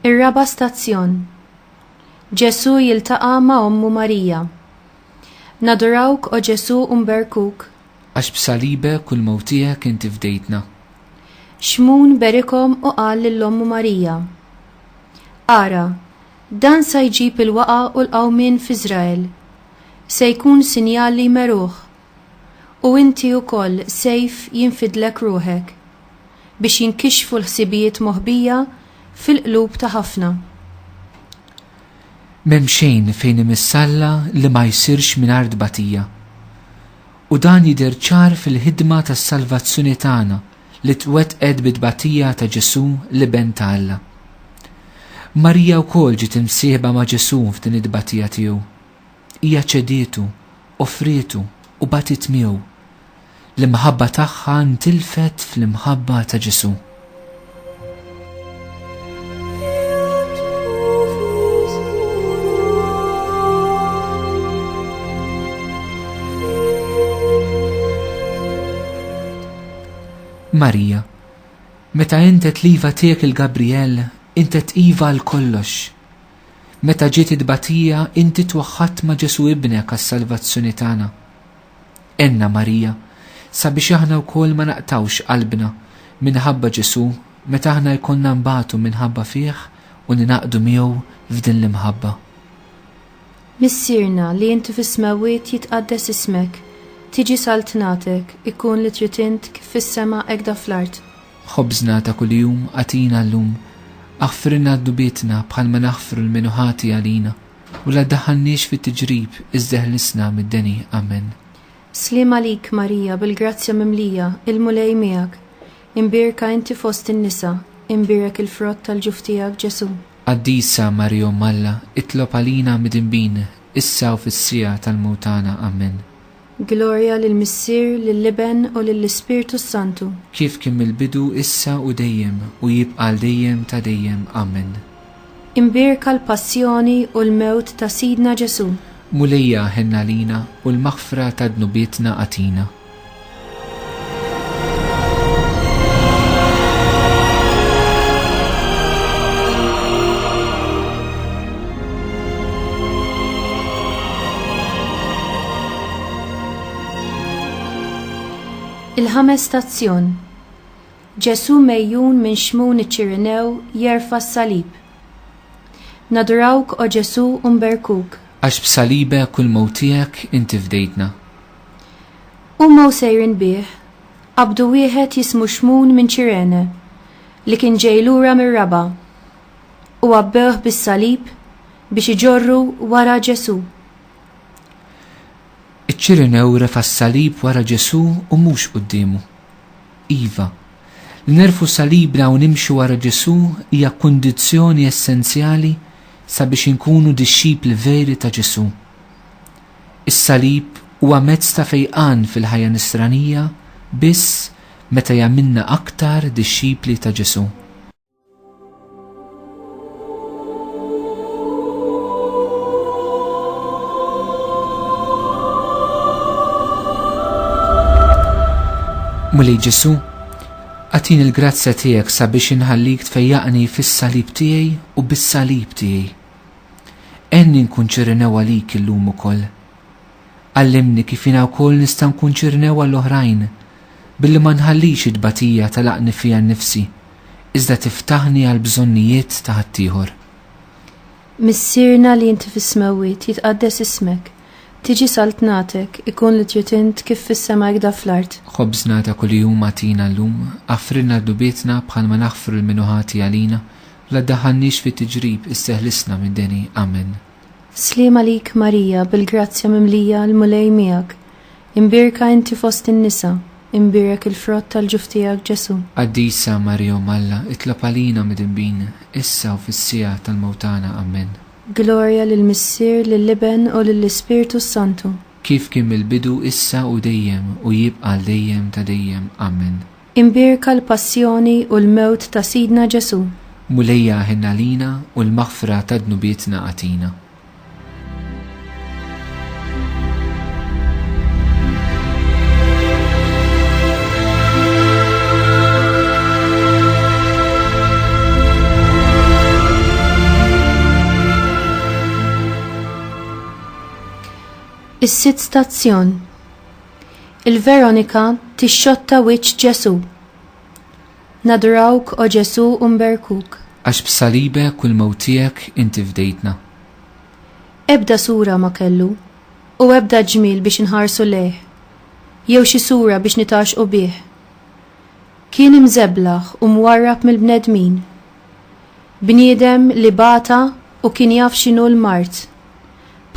Ir-raba stazzjon. Ġesu jiltaqa' ma' Ommu Marija. Nadurawk o Ġesu u nberkuk. Għax b'salibek u l-mewt tiegħek inti fdejtna. Xmun berikom u qal lill-Ommu Marija. Ara, dan se jġib il-waqa u l-qawmien f'Iżrael. Se jkun sinjal li meruħ. U inti wkoll sejf jinfidlek ruħek biex jinkixfu l-ħsibijiet moħbija fil-qlub ta' ħafna. M'hemm xejn fejn imissalla li ma jsirx mingħajr tbatija. U dan jidher ċar fil-ħidma tas-salvazzjoni tagħna li twettqet bit-tbatija ta' Ġesu li ben ta' Alla. Marija wkoll ġiet imsieħba ma' Ġesu f'din it-tbatija tiegħu. Hija ċedietu, offrietu u batit miegħu. L-imħabba tagħha ntilfet fl-imħabba ta' Ġesu. Marija, meta inti tliva tiegħek il-Gabriel, inti tqiva l-kollox. Meta ġiet it-tbatija inti twaħħadt ma' Ġesu ibnek għas-salvazzjoni tagħna. Enna Marija, sabiex aħna wkoll ma naqtawx qalbna minħabba Ġesu meta aħna jkollna nbagħtu minħabba fih u ninaqdu miegħu f'din l-imħabba. Missierna li inti fis-smawiet jitqaddes ismek, tiġi saltnatek, ikun li trid int kif fis-sema hekk fl-art. Ħobżna ta' kuljum għatina llum, aħfirna d-dubietna bħal ma naħfru l-menuħati għalina u la ddaħħalniex fit-tiġrib iżdeħlisna mid-deni. Amen. Slim għalik Marija bil-grazzja mimlija, il-mulej miegħek, imbirka inti fost in-nisa, imbirek il-frott tal-ġuf tiegħek Ġesu. Qaddisa Marija Alla, itlob għalina mid-inbin, issa u fis-sija tal-mewtana. Amen. Glorja lill-Missier, lill-Liben u lill-Ispirtu Santu. Kif kien mill-bidu issa u dejjem u jibqa' dejjem ta' dejjem. Amen. Imbirka l-passjoni u l-mewt ta' Sidna Ġesu. Mulejja ħenna lina u l-maħfra ta' dnubietna għatina. Il-ħames stazzjon. Ġesu mejjun minn xmun iċ-Ċirinew jerfa' s-salib. Nadurawk o Ġesu u nberkuk. Għax b'salibek u l-mewt tiegħek inti fdejtna. Huma sejrin bih, qabdu wieħed jismu xmun minn Ċirene li kien ġej lura mir-raba u qabbewh bis-salib biex iġorru wara Ġesu. Iċ-Ċirinew refa' s-salib wara Ġesu u mhux qudiemu. Iva, li nerfu salibna u nimxu wara Ġesu hija kundizzjoni essenzjali sabiex inkunu dixxipli veri ta' Ġesu. Is-salib huwa mezz ta' fejqan fil-ħajja nisranija biss meta jagħmilna aktar dixxipli ta' Ġesu. Mulej Ġesu, għatin il-grazzja tiegħek sabiex inħallik tfejjaqni fis-salib tiegħi u bis-salib tiegħi. Enni nkun ċirinew għalik illum ukoll. Allimni kif jiena wkoll nista' nkun ċirinew għall-oħrajn billi ma nħallix id-batija talaqni fija nnifsi, iżda tiftaħni għal bżonnijiet ta' ħaddieħor. Missierna li inti fis-smawiet jitqaddes ismek. Tiġi saltnatek, ikun li trid int kif fis-sema hekk fl-art. Ħobżna ta' kuljum għatina llum, aħfrilna d-dubietna bħal ma naħfru l-menuħati għalina, la ddaħħalniex fit-tiġrib isseħlisna mid-deni. Amen. Slim għalik Marija bil-grazzja mimlija l-mulej miegħek, imbirka inti fost in-nisa, imbirek il-frott tal-ġuf tiegħek Ġesu. Qaddisa Marija Alla, itlob għalina mid-inbin, issa u fis-sija tal-mewtana. Amen. Glorja lill-Missier, lill-Liben u lill-Ispirtu Santu. Kif kien mill-bidu issa u dejjem u jibqa' dejjem ta' dejjem. Amen. Imbirka l-passjoni u l-mewt ta' Sidna Ġesu. Mulejja ħenna lina u l-maħfra ta' dnubietna għatina. Is-sitt stazzjon. Il-Veronika tixxotta wiċċ Ġesu. Nadurawk o Ġesu u nberkuk. Għax b'salibek u l-mewt inti fdejtna. Ebda sura ma kellu u ebda ġmil biex nħarsu lejh, jew xi sura biex nitaxqu bih. Kien imżeblaħ u mwarrab mill-bnedmin. Bniedem li bata u kien jaf x'inhu l-mart,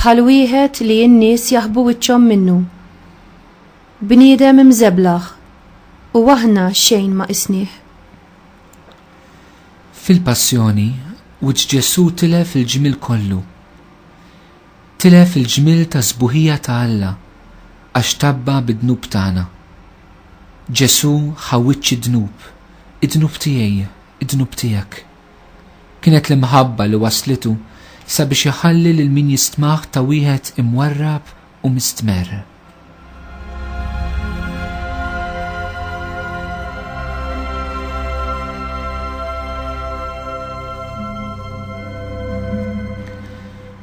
bħal wieħed li n-nies jaħbu wiċċhom minnu. Bniedem imżeblaħ u aħna xejn ma qisnieh. Fil-passjoni, wiċċ Ġesu tilef il-ġmil kollu. Tilef il-ġmil ta' sbuħija ta' Alla, għax tabba bid-dnub tagħna. Ġesu ħawwiċċ id-dnub tiegħi, id-dnub tiegħek. Kienet l-imħabba li waslitu sabiex iħalli lil min jistmaħ ta' wieħed imwarrab u mistmer.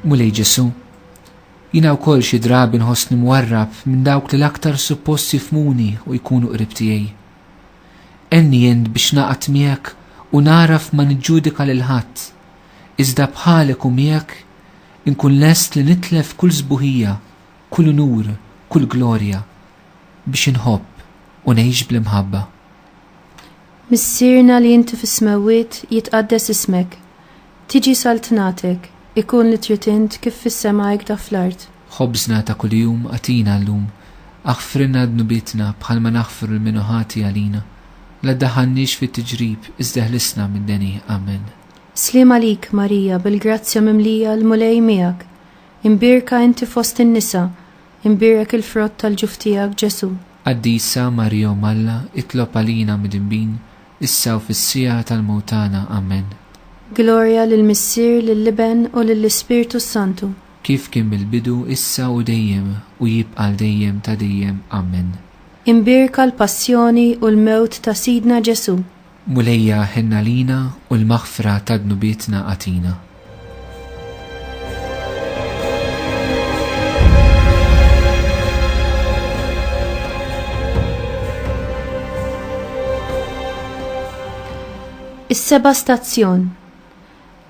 Mulej Ġesu, jina wkoll xi drabi nħossni mwarrab minn dawk li l-aktar suppost jifmuni u jkunu qrib tiegħi. Enni jend biex naqat miegħek u naraf ma niġġudika lil ħadd, iżda bħalek u miegħek inkun lest li nitlef kull sbuħija, kull nur, kull glorja biex inħobb u ngħix bl-imħabba. Missierna li inti fis-smewwiet jitqaddes ismek, tiġi saltnatek, ikun li trid int kif fis-sema hekk fl-ard. Ħobżna ta' kuljum għatina llum, aħfrinna dnubitna bħalma naħfru l-minuħati għalina. La ddaħħalniex fit-tiġrib iżda ħlisna mid-deni. Amen. Sliem għalik Marija bil-grazzja mimlija l-mulej miegħek. Imbirka inti fost in-nisa, imbirek il-frott tal-ġuf tiegħek Ġesu. Qaddisa Marija Malla, itlob għalina mid-imbin, issa u fis-sija tal-mewtana. Amen. Gloria lill-Missier, lill-Liben u lill-Ispirtu Santu. Kif kien mill-bidu issa u dejjem u jibqa' dejjem ta' dejjem. Amen. Imbirka l-passjoni u l-mewt ta' Sidna Ġesu. Mulejja ħenna lina u l-maħfra ta' dnubietna għatina. Is-seba' stazzjon.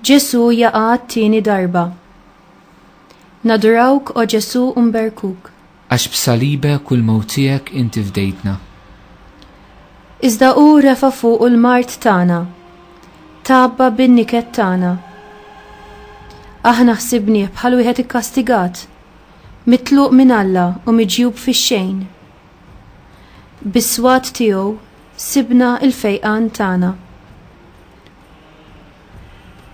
Ġesu jaqa' t-tieni darba. Nadurawk o Ġesu u nberkuk. Għax b'salibek u l-mewt tiegħek inti fdejtna. Iżda hu refa' fuq il-mart tagħna, tabba bin-niket tagħna. Aħna ħsibnieh bħal wieħed ikkastigat, mitluq minn Alla u miġjub fix-xejn. Bis-swat tiegħu sibna l-fejqan tagħna.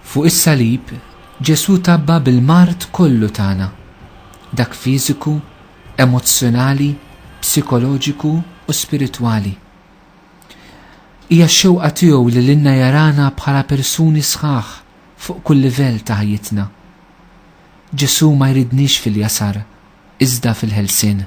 Fuq is-salib, Ġesu tabba bil-mart kollu tagħna, dak fiżiku, emozzjonali, psikoloġiku u spiritwali. Hija x-xewqa tiegħu li lilna jarana bħala persuni sħaħ fuq kull livell ta' ħajjitna. Ġesu ma jridniex fil-jasar, iżda fil-ħelsien.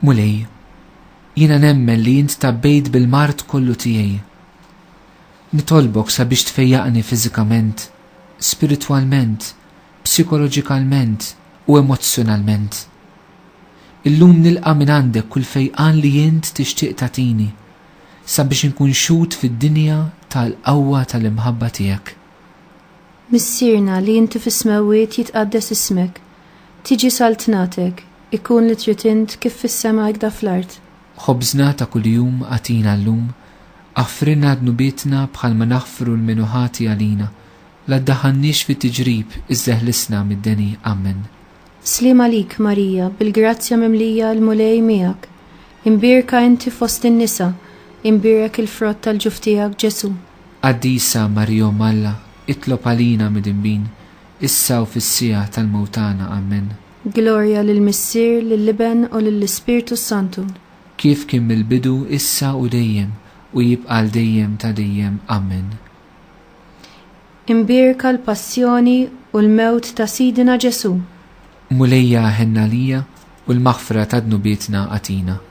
Mulej, jina nemmen li jint tabbejt bil-mart kollu tiegħi. Nitolbok sabiex tfejjaqni fiżikament, spiritualment, psikoloġikalment u emozzjonalment. Illum nilqa' minn għandek kull fejqan li jint tixtieq tagħtini sabiex inkun xut fid-dinja tal-qawwa tal-imħabba tiegħek. Missierna li inti fis-smewwiet jitqaddes ismek, tiġi saltnatek, ikun li trid int kif fis-sema hekk fl-ard. Ħobżna ta' kuljum għatina llum, aħfrinna dnubietna bħalma naħfru l-minuħati għalina, la ddaħħalniex fit-tiġrib iżda ħlisna mid-deni. Amen. Sliem għalik Marija, bil-grazzja mimlija l-mulej miegħek. Imbirka inti fost in-nisa, imbirek il-frott tal-ġuf tiegħek Ġesu. Qaddisa Marija Malla, itlob għalina mid-imbin, issa u fis-sija tal-mewtana. Amen. Gloria lill-Missier, lill-Liben u lill-Ispirtu Santu. Kif kien mill-bidu issa u dejjem u jibqa' dejjem ta' dejjem. Amen. Imbirka l-passjoni u l-mewt ta' Sidina Ġesu. Mulejja ħenna lija u u l-maħfra ta' dnubietna għatina.